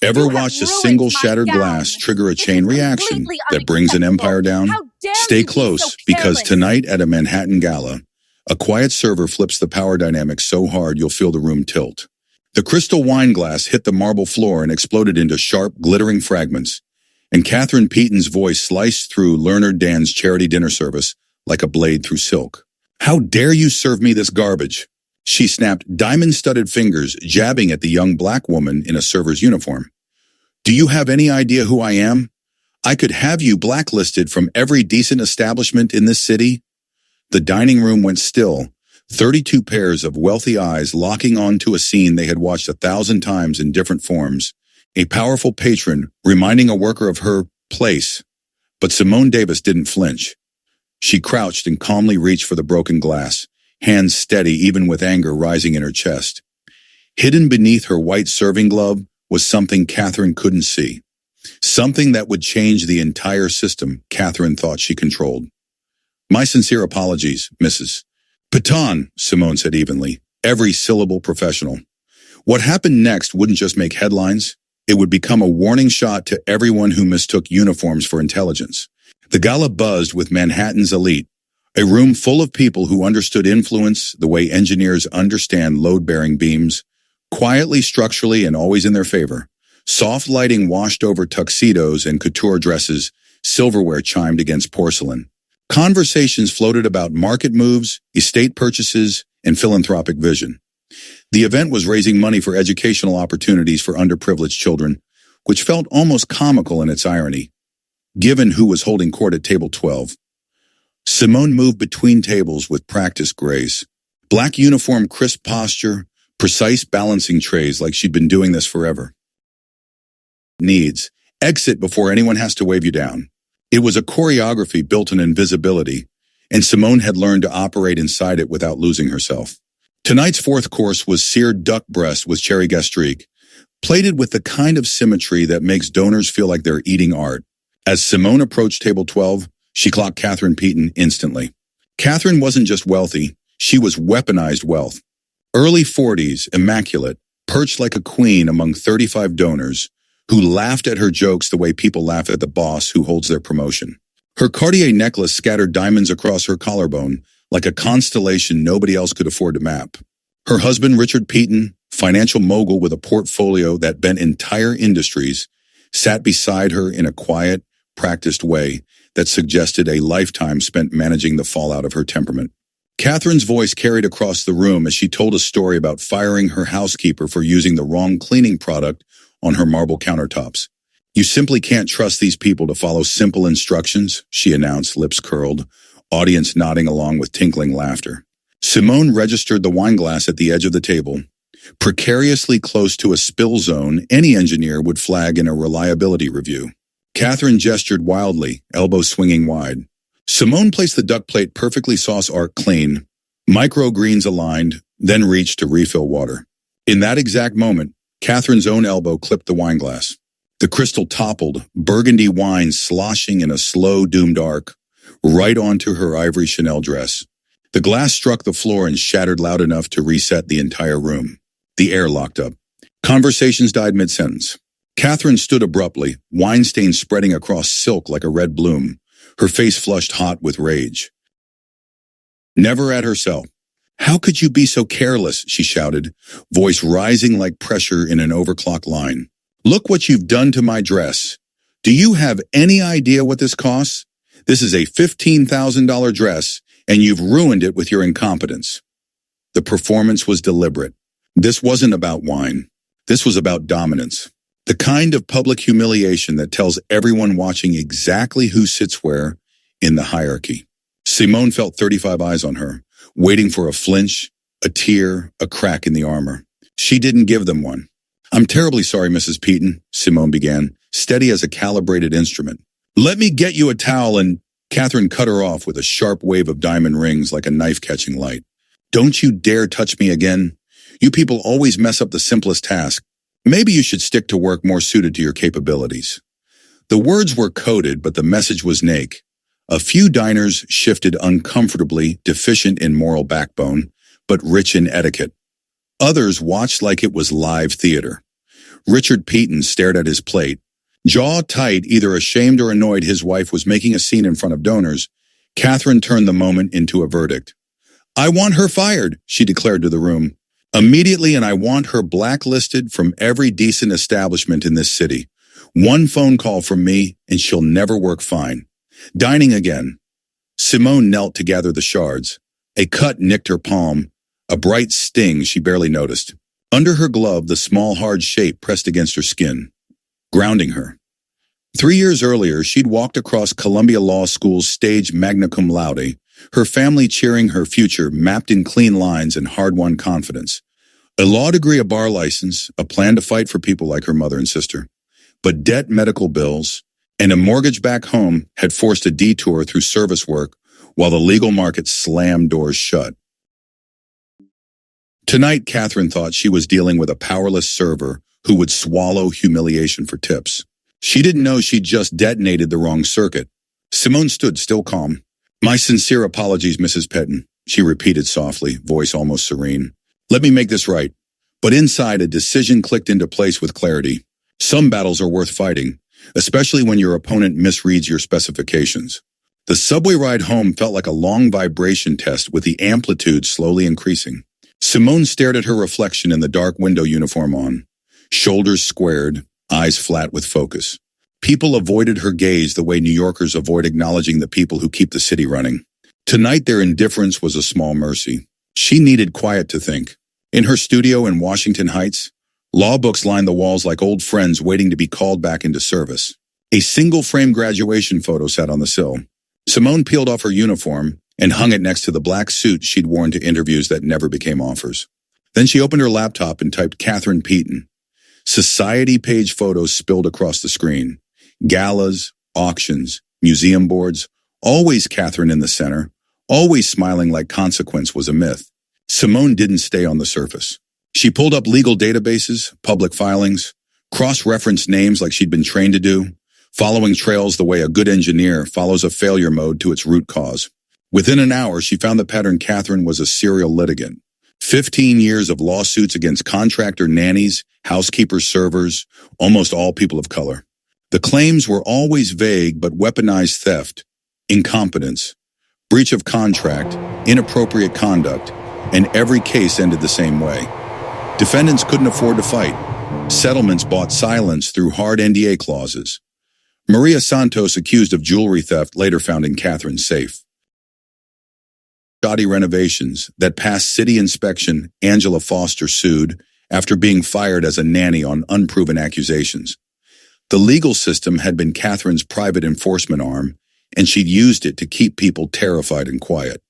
Ever watched a single shattered glass trigger a chain reaction that brings an empire down? Stay close, because tonight at a Manhattan gala, a quiet server flips the power dynamic so hard you'll feel the room tilt. The crystal wine glass hit the marble floor and exploded into sharp, glittering fragments, and Katherine Peton's voice sliced through Leonard Dan's charity dinner service like a blade through silk. "How dare you serve me this garbage?" She snapped diamond-studded fingers, jabbing at the young black woman in a server's uniform. "Do you have any idea who I am? I could have you blacklisted from every decent establishment in this city." The dining room went still, 32 pairs of wealthy eyes locking on to a scene they had watched 1,000 times in different forms. A powerful patron reminding a worker of her place. But Simone Davis didn't flinch. She crouched and calmly reached for the broken glass, hands steady even with anger rising in her chest. Hidden beneath her white serving glove was something Katherine couldn't see. Something that would change the entire system Katherine thought she controlled. "My sincere apologies, Mrs. Peton," Simone said evenly, every syllable professional. What happened next wouldn't just make headlines. It would become a warning shot to everyone who mistook uniforms for intelligence. The gala buzzed with Manhattan's elite, a room full of people who understood influence the way engineers understand load-bearing beams, quietly, structurally, and always in their favor. Soft lighting washed over tuxedos and couture dresses, silverware chimed against porcelain. Conversations floated about market moves, estate purchases, and philanthropic vision. The event was raising money for educational opportunities for underprivileged children, which felt almost comical in its irony, given who was holding court at table 12. Simone moved between tables with practiced grace. Black uniform, crisp posture, precise balancing trays like she'd been doing this forever. Needs. Exit before anyone has to wave you down. It was a choreography built on invisibility, and Simone had learned to operate inside it without losing herself. Tonight's fourth course was seared duck breast with cherry gastrique, plated with the kind of symmetry that makes donors feel like they're eating art. As Simone approached table 12, she clocked Katherine Peton instantly. Katherine wasn't just wealthy, she was weaponized wealth. Early 40s, immaculate, perched like a queen among 35 donors, who laughed at her jokes the way people laugh at the boss who holds their promotion. Her Cartier necklace scattered diamonds across her collarbone like a constellation nobody else could afford to map. Her husband, Richard Peton, financial mogul with a portfolio that bent entire industries, sat beside her in a quiet, practiced way that suggested a lifetime spent managing the fallout of her temperament. Katherine's voice carried across the room as she told a story about firing her housekeeper for using the wrong cleaning product on her marble countertops. "You simply can't trust these people to follow simple instructions," she announced, lips curled, audience nodding along with tinkling laughter. Simone registered the wine glass at the edge of the table. Precariously close to a spill zone, any engineer would flag in a reliability review. Katherine gestured wildly, elbows swinging wide. Simone placed the duck plate perfectly sauce arc clean, microgreens aligned, then reached to refill water. In that exact moment, Katherine's own elbow clipped the wine glass. The crystal toppled, burgundy wine sloshing in a slow, doomed arc, right onto her ivory Chanel dress. The glass struck the floor and shattered loud enough to reset the entire room. The air locked up. Conversations died mid-sentence. Katherine stood abruptly, wine stains spreading across silk like a red bloom, her face flushed hot with rage. Never at herself. "How could you be so careless?" she shouted, voice rising like pressure in an overclocked line. "Look what you've done to my dress. Do you have any idea what this costs? This is a $15,000 dress, and you've ruined it with your incompetence." The performance was deliberate. This wasn't about wine. This was about dominance. The kind of public humiliation that tells everyone watching exactly who sits where in the hierarchy. Simone felt 35 eyes on her, waiting for a flinch, a tear, a crack in the armor. She didn't give them one. "I'm terribly sorry, Mrs. Peton," Simone began, steady as a calibrated instrument. "Let me get you a towel," and Katherine cut her off with a sharp wave of diamond rings like a knife catching light. "Don't you dare touch me again. You people always mess up the simplest task. Maybe you should stick to work more suited to your capabilities." The words were coded, but the message was naked. A few diners shifted uncomfortably, deficient in moral backbone, but rich in etiquette. Others watched like it was live theater. Richard Peton stared at his plate. Jaw tight, either ashamed or annoyed his wife was making a scene in front of donors, Katherine turned the moment into a verdict. "I want her fired," she declared to the room. "Immediately, and I want her blacklisted from every decent establishment in this city. One phone call from me, and she'll never work fine." Dining again. Simone knelt to gather the shards. A cut nicked her palm, a bright sting she barely noticed. Under her glove, the small, hard shape pressed against her skin, grounding her. 3 years earlier, she'd walked across Columbia Law School's stage magna cum laude, her family cheering her future mapped in clean lines and hard-won confidence. A law degree, a bar license, a plan to fight for people like her mother and sister. But debt, medical bills, and a mortgage back home had forced a detour through service work while the legal market slammed doors shut. Tonight, Katherine thought she was dealing with a powerless server who would swallow humiliation for tips. She didn't know she'd just detonated the wrong circuit. Simone stood still calm. "My sincere apologies, Mrs. Peton," she repeated softly, voice almost serene. "Let me make this right." But inside, a decision clicked into place with clarity. Some battles are worth fighting, especially when your opponent misreads your specifications. The subway ride home felt like a long vibration test with the amplitude slowly increasing. Simone stared at her reflection in the dark window uniform on, shoulders squared, eyes flat with focus. People avoided her gaze the way New Yorkers avoid acknowledging the people who keep the city running. Tonight, their indifference was a small mercy. She needed quiet to think. In her studio in Washington Heights, law books lined the walls like old friends waiting to be called back into service. A single-frame graduation photo sat on the sill. Simone peeled off her uniform and hung it next to the black suit she'd worn to interviews that never became offers. Then she opened her laptop and typed Katherine Peton. Society page photos spilled across the screen. Galas, auctions, museum boards, always Katherine in the center, always smiling like consequence was a myth. Simone didn't stay on the surface. She pulled up legal databases, public filings, cross-referenced names like she'd been trained to do, following trails the way a good engineer follows a failure mode to its root cause. Within an hour, she found the pattern. Katherine was a serial litigant. 15 years of lawsuits against contractor nannies, housekeepers, servers, almost all people of color. The claims were always vague but weaponized theft, incompetence, breach of contract, inappropriate conduct, and every case ended the same way. Defendants couldn't afford to fight. Settlements bought silence through hard NDA clauses. Maria Santos, accused of jewelry theft, later found in Katherine's safe. Shoddy renovations that passed city inspection, Angela Foster sued after being fired as a nanny on unproven accusations. The legal system had been Katherine's private enforcement arm, and she'd used it to keep people terrified and quiet.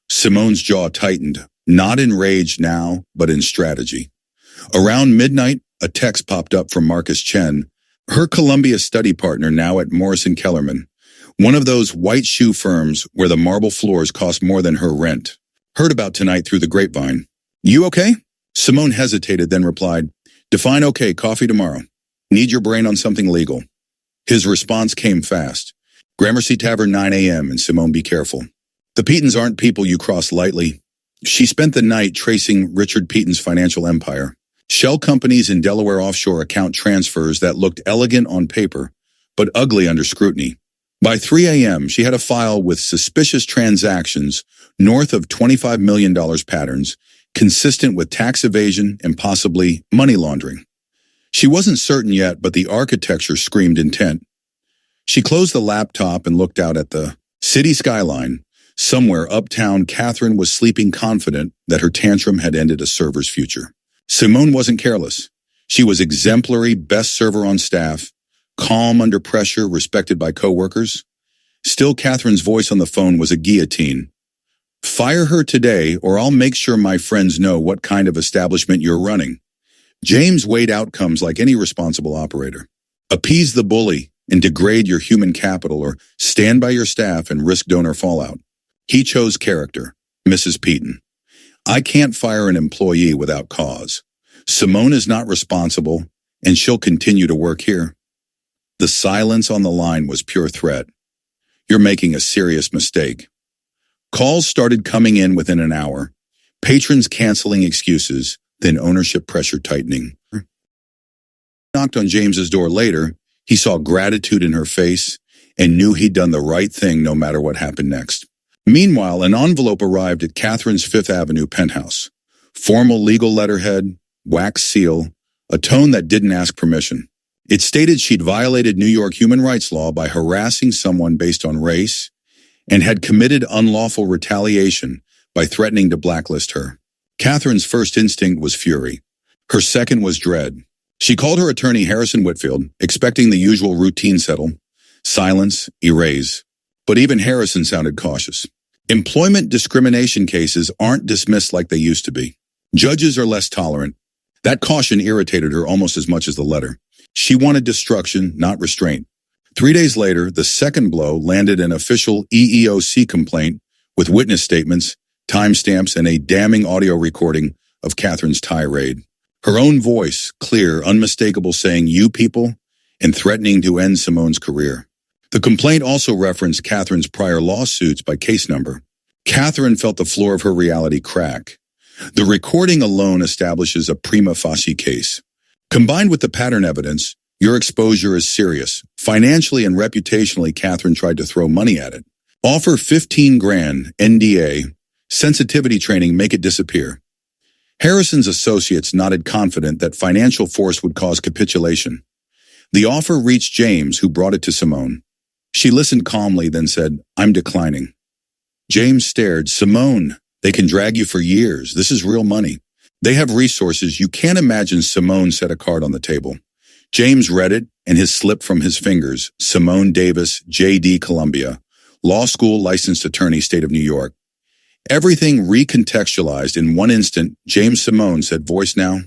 Simone's jaw tightened, not in rage now, but in strategy. Around midnight, a text popped up from Marcus Chen, her Columbia study partner now at Morrison Kellerman, one of those white shoe firms where the marble floors cost more than her rent. "Heard about tonight through the grapevine. You okay?" Simone hesitated, then replied, "Define okay, coffee tomorrow. Need your brain on something legal." His response came fast. "Gramercy Tavern, 9 a.m., and Simone, be careful. The Petons aren't people you cross lightly." She spent the night tracing Richard Peton's financial empire. Shell companies and Delaware offshore account transfers that looked elegant on paper, but ugly under scrutiny. By 3 a.m., she had a file with suspicious transactions north of $25 million patterns, consistent with tax evasion and possibly money laundering. She wasn't certain yet, but the architecture screamed intent. She closed the laptop and looked out at the city skyline. Somewhere uptown, Katherine was sleeping confident that her tantrum had ended a server's future. Simone wasn't careless. She was exemplary, best server on staff, calm under pressure, respected by coworkers. Still, Katherine's voice on the phone was a guillotine. "Fire her today, or I'll make sure my friends know what kind of establishment you're running." James weighed outcomes like any responsible operator. Appease the bully and degrade your human capital, or stand by your staff and risk donor fallout. He chose character, Mrs. Peton. "I can't fire an employee without cause. Simone is not responsible, and she'll continue to work here." The silence on the line was pure threat. "You're making a serious mistake." Calls started coming in within an hour, patrons canceling excuses, then ownership pressure tightening. Knocked on James's door later, he saw gratitude in her face and knew he'd done the right thing no matter what happened next. Meanwhile, an envelope arrived at Katherine's Fifth Avenue penthouse. Formal legal letterhead, wax seal, a tone that didn't ask permission. It stated she'd violated New York human rights law by harassing someone based on race and had committed unlawful retaliation by threatening to blacklist her. Katherine's first instinct was fury. Her second was dread. She called her attorney Harrison Whitfield, expecting the usual routine settle, silence, erase. But even Harrison sounded cautious. Employment discrimination cases aren't dismissed like they used to be. Judges are less tolerant. That caution irritated her almost as much as the letter. She wanted destruction, not restraint. 3 days later, the second blow landed an official EEOC complaint with witness statements, timestamps, and a damning audio recording of Katherine's tirade. Her own voice, clear, unmistakable, saying, "You people," and threatening to end Simone's career. The complaint also referenced Katherine's prior lawsuits by case number. Katherine felt the floor of her reality crack. The recording alone establishes a prima facie case. Combined with the pattern evidence, your exposure is serious. Financially and reputationally, Katherine tried to throw money at it. Offer 15 grand, NDA, sensitivity training, make it disappear. Harrison's associates nodded confident that financial force would cause capitulation. The offer reached James, who brought it to Simone. She listened calmly, then said, "I'm declining." James stared. "Simone, they can drag you for years. This is real money. They have resources. You can't imagine." Simone set a card on the table. James read it, and his slipped from his fingers. Simone Davis, J.D. Columbia, law school, licensed attorney, state of New York. Everything recontextualized in one instant. James Simone said, voice now,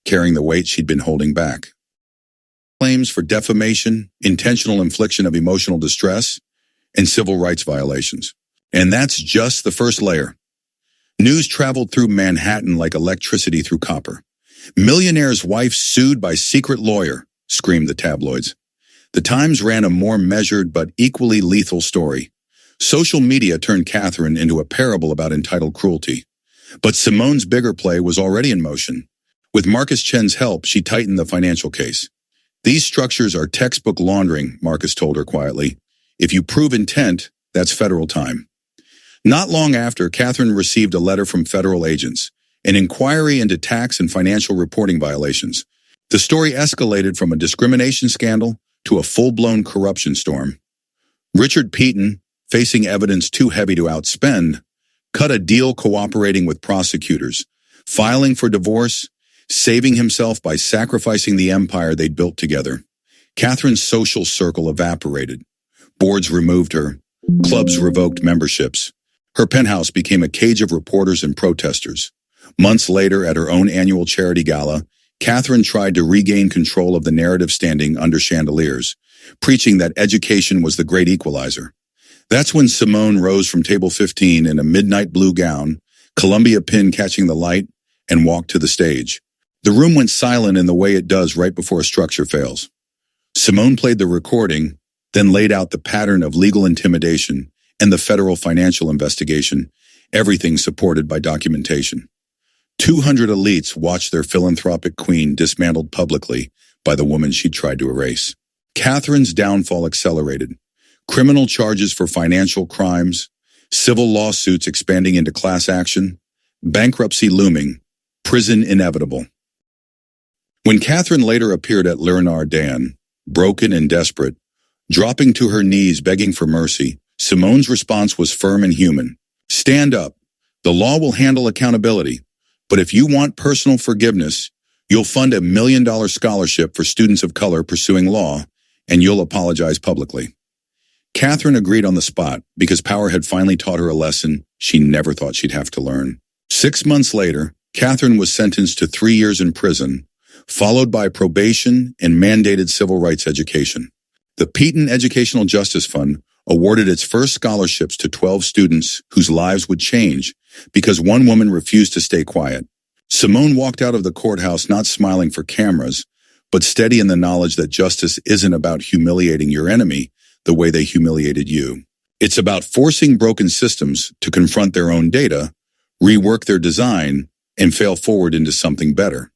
carrying the weight she'd been holding back. Claims for defamation, intentional infliction of emotional distress, and civil rights violations. And that's just the first layer. News traveled through Manhattan like electricity through copper. "Millionaire's wife sued by secret lawyer," screamed the tabloids. The Times ran a more measured but equally lethal story. Social media turned Katherine into a parable about entitled cruelty. But Simone's bigger play was already in motion. With Marcus Chen's help, she tightened the financial case. "These structures are textbook laundering," Marcus told her quietly. "If you prove intent, that's federal time." Not long after, Katherine received a letter from federal agents, an inquiry into tax and financial reporting violations. The story escalated from a discrimination scandal to a full-blown corruption storm. Richard Peton, facing evidence too heavy to outspend, cut a deal cooperating with prosecutors, filing for divorce, saving himself by sacrificing the empire they'd built together. Katherine's social circle evaporated. Boards removed her. Clubs revoked memberships. Her penthouse became a cage of reporters and protesters. Months later, at her own annual charity gala, Katherine tried to regain control of the narrative standing under chandeliers, preaching that education was the great equalizer. That's when Simone rose from table 15 in a midnight blue gown, Columbia pin catching the light, and walked to the stage. The room went silent in the way it does right before a structure fails. Simone played the recording, then laid out the pattern of legal intimidation and the federal financial investigation, everything supported by documentation. 200 elites watched their philanthropic queen dismantled publicly by the woman she tried to erase. Katherine's downfall accelerated. Criminal charges for financial crimes, civil lawsuits expanding into class action, bankruptcy looming, prison inevitable. When Katherine later appeared at Leonard Dan, broken and desperate, dropping to her knees begging for mercy, Simone's response was firm and human. "Stand up. The law will handle accountability. But if you want personal forgiveness, you'll fund $1 million scholarship for students of color pursuing law, and you'll apologize publicly." Katherine agreed on the spot because power had finally taught her a lesson she never thought she'd have to learn. 6 months later, Katherine was sentenced to 3 years in prison, followed by probation and mandated civil rights education. The Peton Educational Justice Fund awarded its first scholarships to 12 students whose lives would change because one woman refused to stay quiet. Simone walked out of the courthouse not smiling for cameras, but steady in the knowledge that justice isn't about humiliating your enemy the way they humiliated you. It's about forcing broken systems to confront their own data, rework their design, and fail forward into something better.